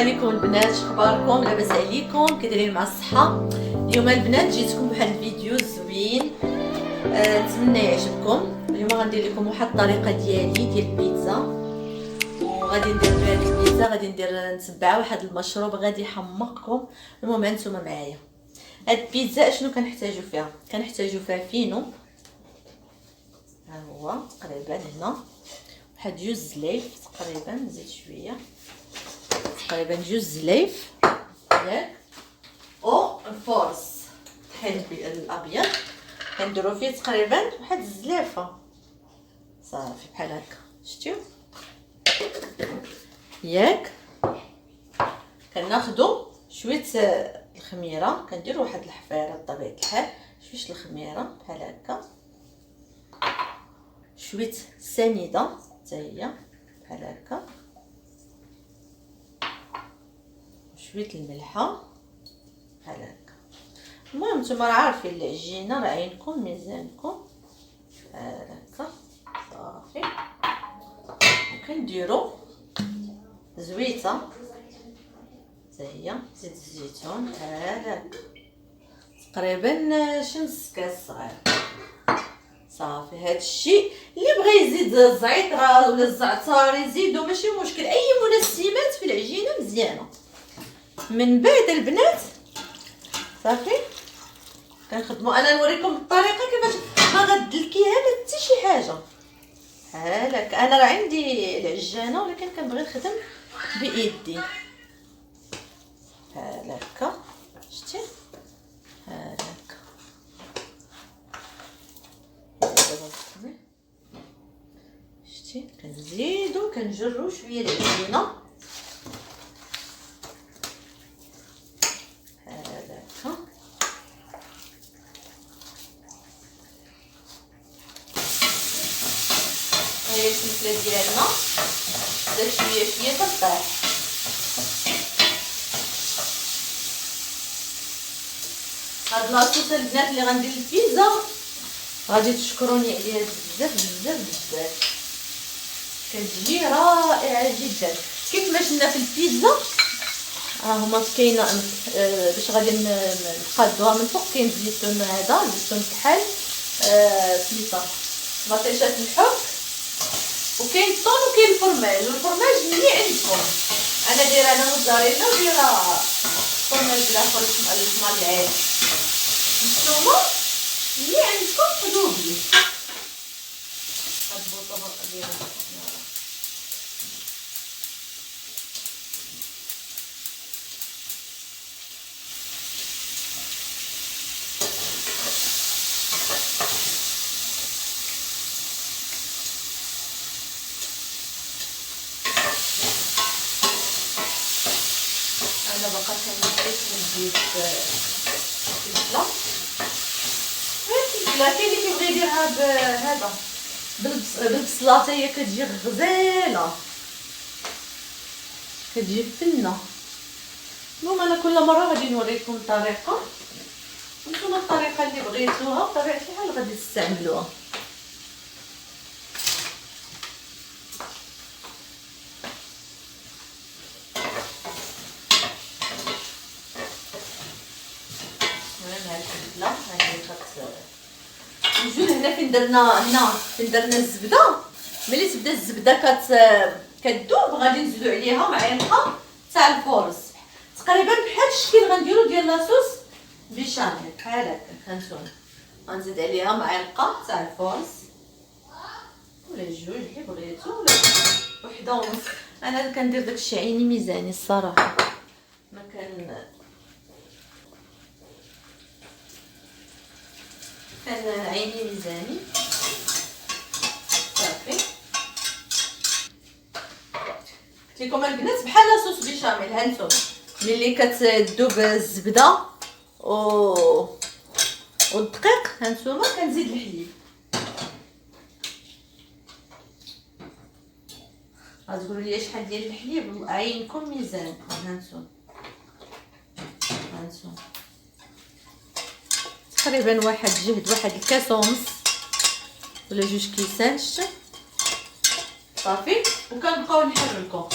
عليكم البنات، اخباركم؟ لاباس عليكم؟ كدايرين مع الصحه؟ اليوم البنات جيتكم بواحد الفيديو زوين، نتمنى يعجبكم. اليوم غندير لكم واحد الطريقه ديالي ديال البيتزا، وغادي ندير بهذه البيتزا غادي نتبع واحد المشروب غادي يحمقكم. المهم انتم معايا. هاد البيتزا اشنو كنحتاجو فيها؟ كنحتاجو فيها فينو، ها هو تقريبا هنا واحد جوج زلايف تقريبا، نزيد شويه تقريبا جوج زلايف ياك، او الفورس طحين الابيض كنديرو فيه تقريبا واحد الزلافه صافي بحال هكا، شتيو ياك. كناخدو شويه الخميره، كنديرو واحد الحفيره بطبيعه الحال، شويه الخميره بحال هكا، شويه سنيده حتى هي بحال هكا، شويه الملحه بحال هكا. المهم نتوما راه عارفين العجينه، راه عينكم ميزانكم بحال هكا صافي. وكنديرو زويته حتى هي، زيت الزيتون بحال هكا تقريبا شي نص كاس صغير صافي. هذا الشيء اللي بغى يزيد الزعتر ولا الزعتر يزيدو ماشي مشكل، اي منسمات في العجينه مزيانه. من بعد البنات صافي كنخدموا، انا نوريكم الطريقه كيفاش ما غدلكيها لا حتى شي حاجه بحال هكا. انا راه عندي العجانه ولكن كنبغي نخدم بايدي بحال هكا، شتي بحال هكا. شتي كنزيدو كنجرو شويه العجينه بحال هكا. هاهي الفلفله ديالنا بدات شويه شويه كطيح. هاد لاصوص البنات اللي غندير البيتزا غادي تشكروني عليها بزاف بزاف بزاف، كتجي رائعه جدا. كيف ما شفنا في البيتزا ها هما كاينه باش غادي نقادوها من فوق، كاين الزيتون، هذا الزيتون كحل سميتها مطيشات الحب، وكاين الطون وكاين الفرماج. والفرماج اللي عندكم، انا دايره موزاريلا ودايره فرماج الاخر اسمه العين، نتوما اللي عندكم خذوه لي. هاد البوطه ديالها انا باقا كنزيد البصله. البصله كاين اللي كيبغي يديرها بهذا بالبصله حتى هي كتجي غزاله، كتجي فنه. المهم انا كل مره غادي نوريكم الطريقه، نتوما الطريقه اللي بغيتوها بطبيعه الحال غادي تستعملوها. نجيو هنا فين درنا الزبده. ملي تبدا الزبده كتذوب غادي نزيدو عليها معلقه تاع الفورس، تقريبا بحال الشكل غنديرو ديال لاصوص بيشاميل بحال هكا. هانتوما غنزيد عليها معلقه تاع الفورس ولا جوج اللي بغيتو، ولا وحده ونص. انا كندير داكشي عيني ميزاني الصراحه، ما كان عيني ميزاني صافي. قلت لكم البنات بحال لاصوص بيشاميل. هانتوما ملي كتذوب الزبده والدقيق، هانتوما كنزيد الحليب. غتقولوا لي شحال ديال الحليب، عينكم ميزانكم. هانتوما تقريبا واحد الكاس ونص ولا جوج كيسان، شتو صافي. وكنبقاو نحركو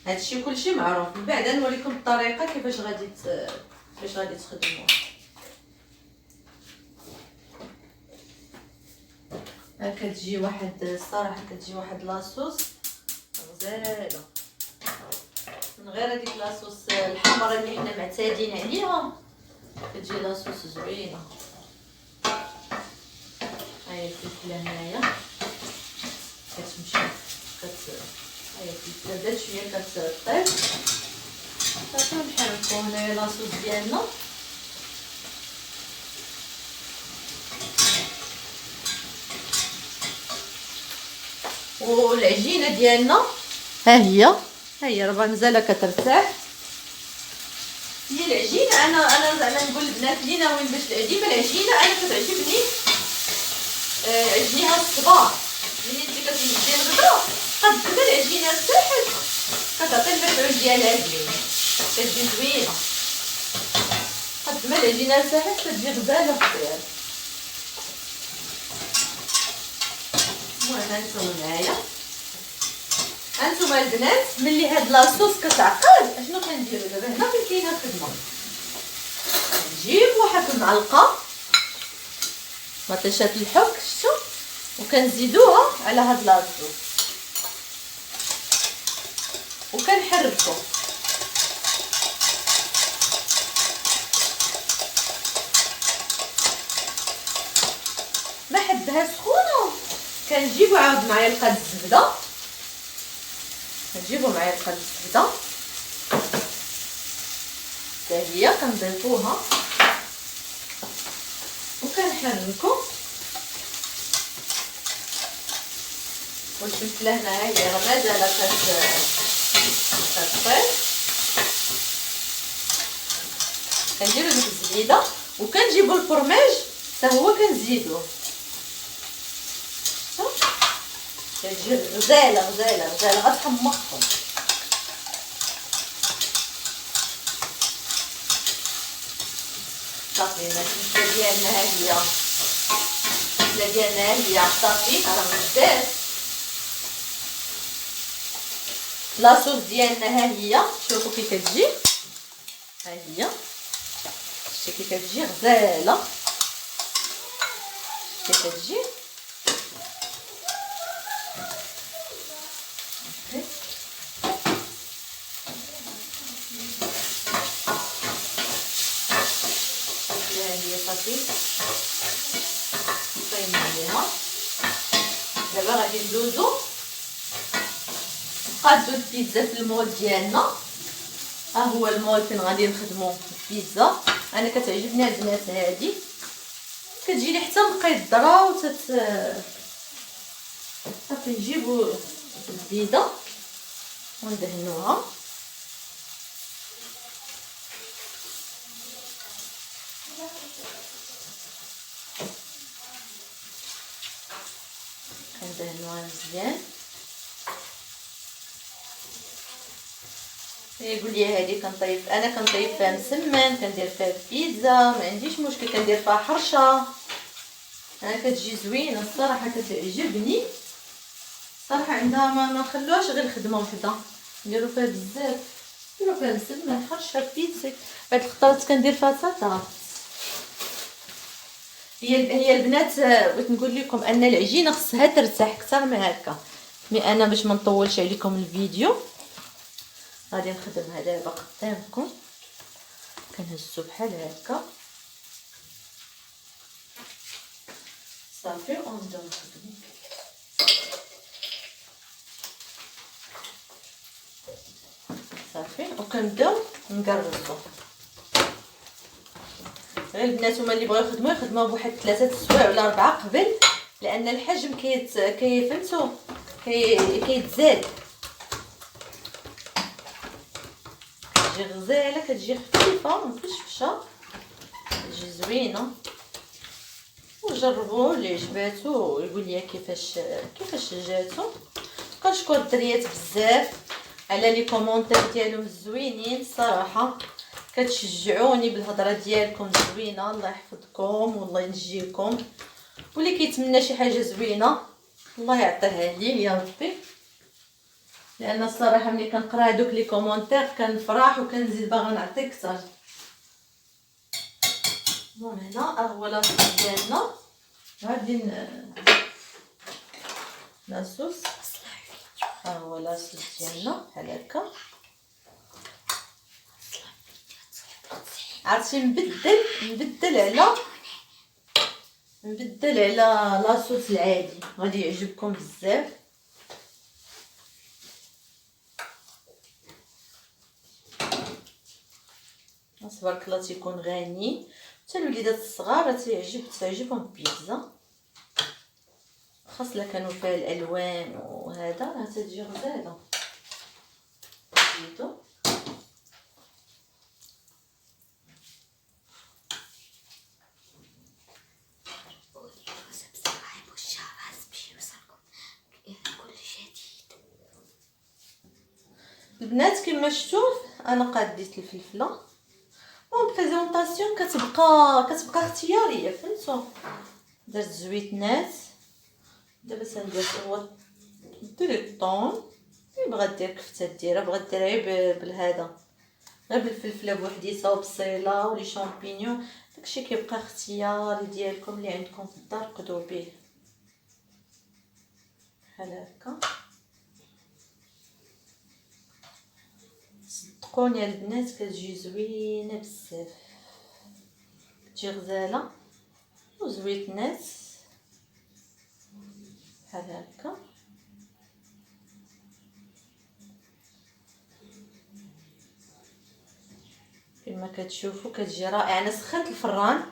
هادشي كلشي معروف. من بعد نوريكم الطريقه كيفاش غادي تخدموه. كتجي واحد الصراحه كتجي واحد لاصوص غزاله من غير هذيك لاصوص الحمراء اللي حنا معتادين عليها. كتجي لاصوص زوينه. هاي الفلفله هنايا كتمشي هاي الفلفله بدات شويه كتطيب صافي. نحركو هنايا لاصوص ديالنا. والعجينه ديالنا ها هي راه مازال كترتاح. هي العجينه انا زعما نقول للبنات اللي ناويين باش العجينه انا كتعجبني عجينها الصباح. ملي انت كتدير الغدا قد ما العجينه ارتاحت كتعطي المفعول ديالها زوين، كتجي زوينه. قد ما العجينه ارتاحت كتجي غزاله خطير. المهم هانتوما معايا، هانتوما البنات ملي هاد لاصوص كتعقد اشنو كنديرو دابا هنا فين كاينه الخدمه. نجيب واحد المعلقه مطيشات الحك شتو وكنزيدوها على هاد لاصوص وكنحركو. ما حبها سخونه كنجيبو عاود معلقه الزبده، كنجيبو معلقه الزبده حتى هي كنضيفوها وكنحركو. والفلفله هنايا هي راه مازال كتطيب. كنديرو ديك الزبيده وكنجيبو الفرماج حتى هو كنزيدوه. كتجي غزاله غتحمقكم. صافي الفلفله ديالنا ها هي صافي راه بزاف. لاصوص ديالنا ها هي شوفوا كي كتجي. ها هي شتي كي كتجي غزاله كي كتجي. صافي طيب عليها. دابا غادي ندوزو نقادو البيتزا في المول ديالنا. ها هو المول فين غادي نخدمو البيتزا. انا كتعجبني البنات هادي كتجي لي حتى مقيدره صافي نجيبو البيضه وندهنوها. كندهنوها مزيان. يقول لي هذه كنطيب انا كنطيب فيها مسمن، كندير فيها البيتزا ما عنديش مشكل، كندير فيها حرشه. انا كتجي زوينه الصراحه كتعجبني صراحه. عندها ما نخلوهاش غير خدمه وحده، نديرو فيها بزاف، نديرو فيها مسمن حرشه بيتزا. بعد الخطرات كندير فيها سلطه. هي البنات بغيت نقول لكم ان العجينه خصها ترتاح اكثر من هكا. مي انا باش ما نطولش عليكم الفيديو غادي نخدمها دابا قدامكم. كنهزو بحال هكا صافي ونبداو نخدمو. صافي وكنبداو نقرصو. غير البنات هما اللي بغاو يخدموها بواحد 3 سوايع ولا 4 قبل، لان الحجم فهمتوا كيتزاد. كتجي غزاله كتجي خفيفه مفشفشه كتجي زوينه. وجربوا اللي عجباتو يقول لي كيفاش جاتو. كنشكر الدريات بزاف على لي كومونتير ديالهم الزوينين الصراحه. كتشجعوني بالهضره ديالكم زوينه. الله يحفظكم والله ينجيكم. واللي كيتمنى شي حاجه زوينه الله يعطيها ليه يا ربي. لان الصراحه ملي كنقرا هذوك لي كومونتير كنفرح وكنزيد باغا نعطي اكثر. المهم هنا هو لاصوص ديالنا غادي لاصوص. ها هو لاصوص ديالنا بحال هكا. عرفتي نبدل على لاصوص العادي غادي يعجبكم بزاف. تبارك الله تيكون غني، حتى الوليدات الصغار تعجبهم البيتزا، خاصة كانوا فيها الالوان وهذا راه تتجي غزاله. زيدو البنات كما شفتوا انا قاديت الفلفله. بريزونطاسيون كتبقى اختياريه، فهمتوا. درت زويتنات، دابا سندير هو ديري الطون، بغات دير كفته ديرها، بغات دير غير بالهذا غير بالفلفله بوحديتها وبصيله ولي شامبينيون، داكشي كيبقى اختياري ديالكم اللي عندكم في الدار قدروا به بحال هكا. صدقوني البنات كتجي زوينه بزاف، كتجي غزاله وزويتنات بحال هكا. كما كتشوفوا كتجي رائعه. انا سخنت الفران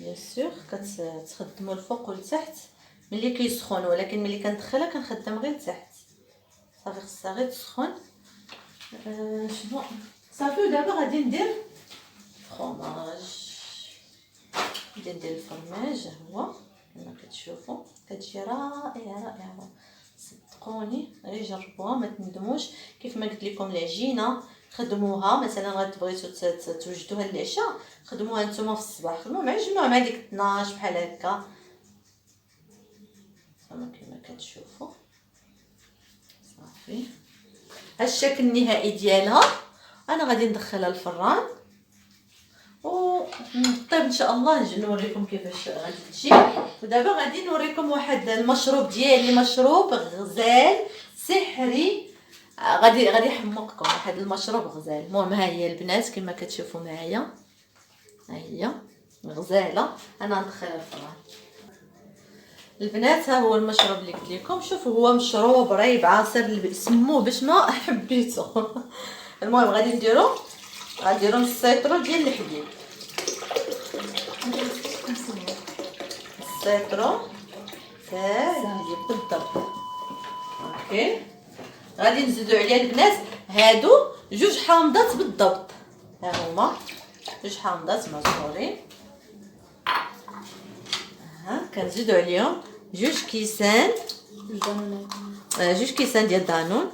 بيان سور، كتخدموا الفوق والتحت ملي كيسخن، ولكن ملي كندخلها كنخدم غير التحت صافي، خصها غير تسخن. شنو صافي. ودابا غادي ندير فرomاج، غادي ندير الفرماج. هو كما كتشوفوا كتجي رائعه صدقوني، غير جربوها ما تندموش. كيف ما قلت لكم العجينه خدموها مثلا بغيتو توجدوها للعشاء، خدموها نتوما في الصباح، خدموها عجنوها مع ديك 12 بحال هكا كما كتشوفوا صافي. ها الشكل النهائي ديالها. انا غادي ندخلها الفران طيب ان شاء الله نوريكم كيفاش غادي تجي. ودابا غادي نوريكم واحد المشروب ديالي، مشروب غزال سحري، غادي يحمقكم واحد المشروب غزال. المهم ها هي البنات كما كتشوفوا معايا، ها هي غزاله. انا ندخلها الفران البنات. ها هو المشروب اللي قلت لكم. شوفوا هو مشروب ريب عصير سموه باش ما حبيته. المهم غادي نديرو نص سيطرو ديال الحليب، السيطرو تاع الحليب بالضبط. اوكي غادي نزيدو عليها البنات هادو 2 حامضات بالضبط، ها هما 2 حامضات مزهورين. ها كنزيدو عليهم 2 كيسان 2 كيسان ديال دانون،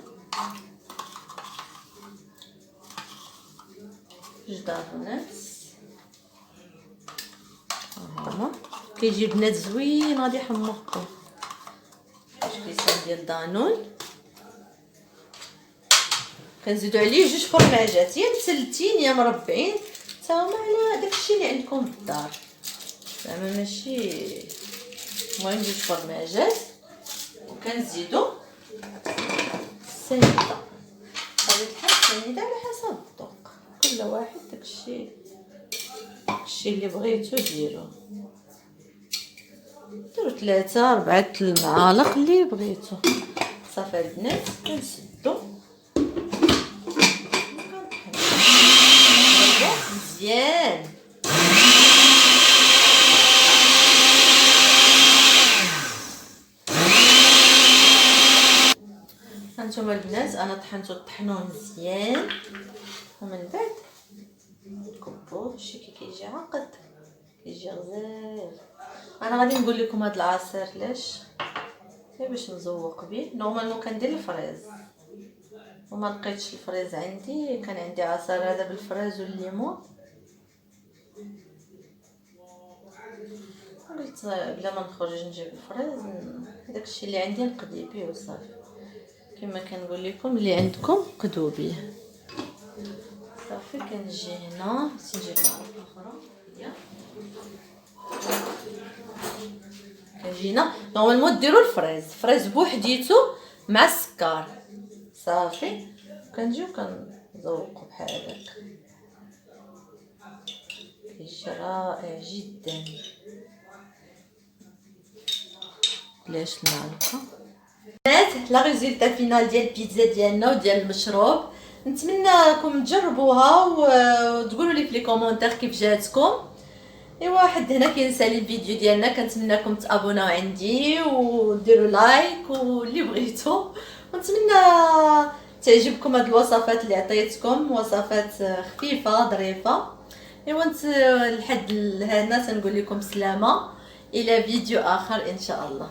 2 دانونات. هما كيجي بنات زوين غادي يحمقكم. 2 كيسان ديال دانون. كنزيدو عليه 2 فرماجات، يا مسلتين يا مربعين، حتى هما على داكشي اللي عندكم في الدار زعما ماشي. المهم 2 فرماجات. وكنزيدو السنيده، هذه السنيده على حسب الذوق كل واحد، داكشي اللي بغيتو ديرو، ديروا 3 4 المعالق اللي بغيتو. صافي البنات كنسدو مزيان. هانتوما البنات انا طحنتو الطحنون مزيان، ومن بعد نكبوه. شتي كي كيجي عاقد كيجي غزال. انا غادي نقول لكم هذا العصير علاش، غير باش نزوق به. نورمالمون كندير الفريز وما لقيتش الفريز عندي، كان عندي عصير هذا بالفريز والليمون، قلت بلا ما نخرج نجيب الفريز داكشي اللي عندي نقضي به وصافي. كما كنقول لكم اللي عندكم قدوا به. صافي كنجي هنا نجيب معلقه اخرى هي كنجي هنا نورمالمون ديروا الفريز بوحديتو مع السكر صافي. كنجيو كنذوقوا بحال هكا كيجي رائع جدا بلاش المعلقه. البنات لا ريزولتا فينال ديال البيتزا ديالنا وديال المشروب، نتمنىكم تجربوها وتقولوا لي في لي كومونتير كيف جاتكم. ايوا حد هنا كينسالي الفيديو ديالنا، كنتمنىكم تابوناو عندي وديروا لايك واللي بغيتو، ونتمنى تعجبكم هاد الوصفات اللي عطيتكم، وصفات خفيفه ظريفه. ايوا لحد هنا تنقول لكم سلامه، الى فيديو اخر ان شاء الله.